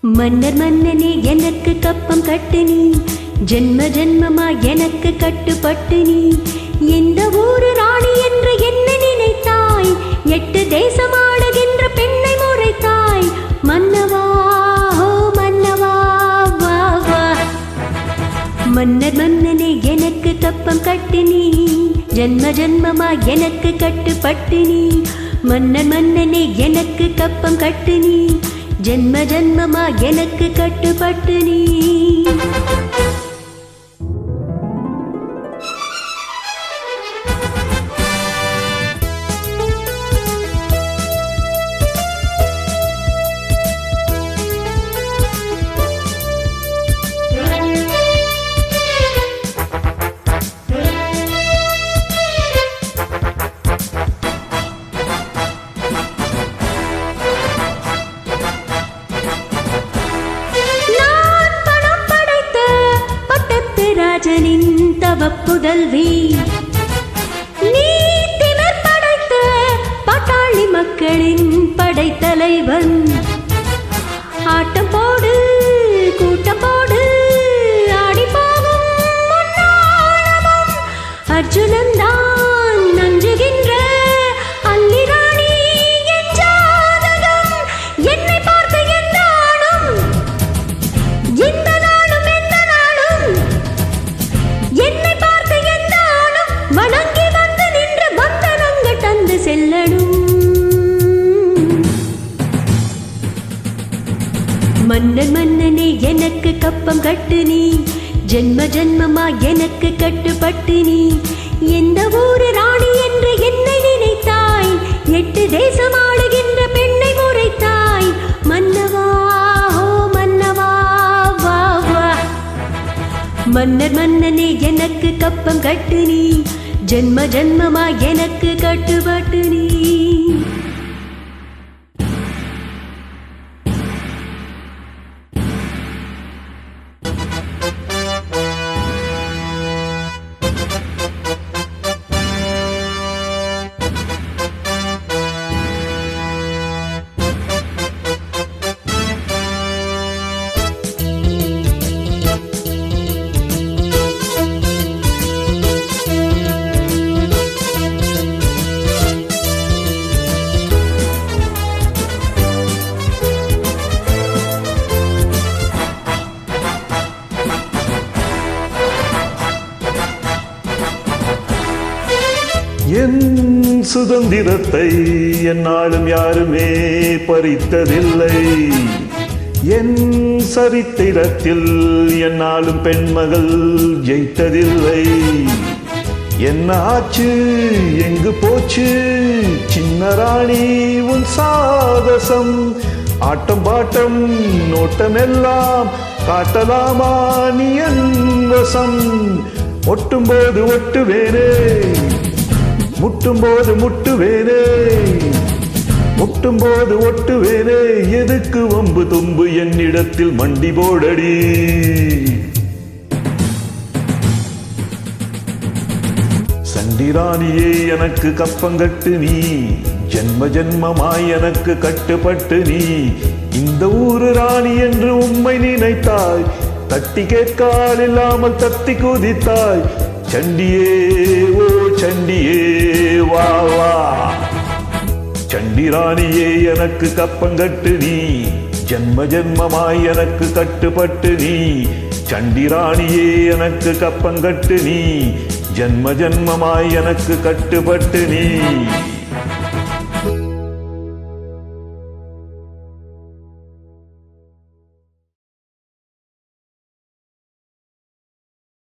மன்னர் மன்னனே எனக்கு கப்பம் கட்டு நீ, ஜென்ம ஜென்மமா எனக்கு கட்டுப்பட்டு நீ. எந்த ஊரு ராணி என்று என்ன நினைத்தாய், 8 தேசம் ஆடுகின்ற பெண்ணை முறைத்தாய். மன்னவா ஓ மன்னவா வா வா. மன்னர் மன்னனே எனக்கு கப்பம் கட்டு நீ, ஜென்ம ஜென்மமா எனக்கு கட்டுப்பட்டு நீ. மன்னர் மன்னனே எனக்கு கப்பம் கட்டு நீ, ஜென்ம ஜென்மமா எனக்கு கட்டுப்பட்டு நீ. ராஜனின் தவப்புதல்வி நீ, திமிர் படைத்த பாட்டாளி மக்களின் படைத்தலைவன். ஆட்டம் போடு கூட்டம் போடு ஆடி போகும் முன்னாளமும் அர்ஜுனன் தான் நஞ்சுகின்ற அல்லிராணி என் ஜாதகம். என்னை பார்த்து என்னாலும் இந்த நாளும் எந்த நாளும் என்னை பார்த்து என்னாலும் வணங்கி வந்து நின்று வந்தனங்கள் தந்து செல்லணும். மன்னர் மன்னனே எனக்கு கப்பம் கட்டு நீ, ஜென்ம ஜென்மமா எனக்கு கட்டுப்பட்டு நீ. எந்த ஊரு ராணி என்று என்னை நினைத்தாய், 8 தேசம் ஆளுகின்ற பெண்ணை முறைத்தாய். மன்னவா ஓ மன்னவா வா வா. மன்னர் மன்னனே எனக்கு கப்பம் கட்டு நீ, ஜென்ம ஜென்மமா எனக்கு கட்டுப்பட்டு நீ. என் சுதந்திரத்தை என்னாலும் யாருமே பறித்ததில்லை. என் சரித்திரத்தில் என்னாலும் பெண்மகள் ஜெயித்ததில்லை. என்ன ஆச்சு எங்கு போச்சு சின்ன ராணி உன் சாகசம்? ஆட்டம் பாட்டம் நோட்டம் எல்லாம் காட்டலாமா நீ என் வசம்? ஒட்டும்போது ஒட்டுவேனே, முட்டும்போது முட்டுவேனே, முட்டும்போது ஒட்டுவேனே. எதுக்கு வம்பு தும்பு என்னிடத்தில் மண்டி போடடி. சண்டிராணியே எனக்கு கப்பங்கட்டு நீ, ஜென்ம ஜென்மமாய் எனக்கு கட்டுப்பட்டு நீ. இந்த ஊரு ராணி என்று உம்மை நினைத்தாய், தட்டி கேட்கால் இல்லாமல் தத்தி குதித்தாய். சண்டியே ஓ சண்டியே வா வா. சண்டிராணியே எனக்கு கப்பங்கட்டு நீ, ஜென்ம ஜென்மமாய் எனக்கு கட்டுப்பட்டு நீ. சண்டிராணியே எனக்கு கப்பங்கட்டு நீ, ஜென்ம ஜென்மமாய் எனக்கு கட்டுப்பட்டு நீ.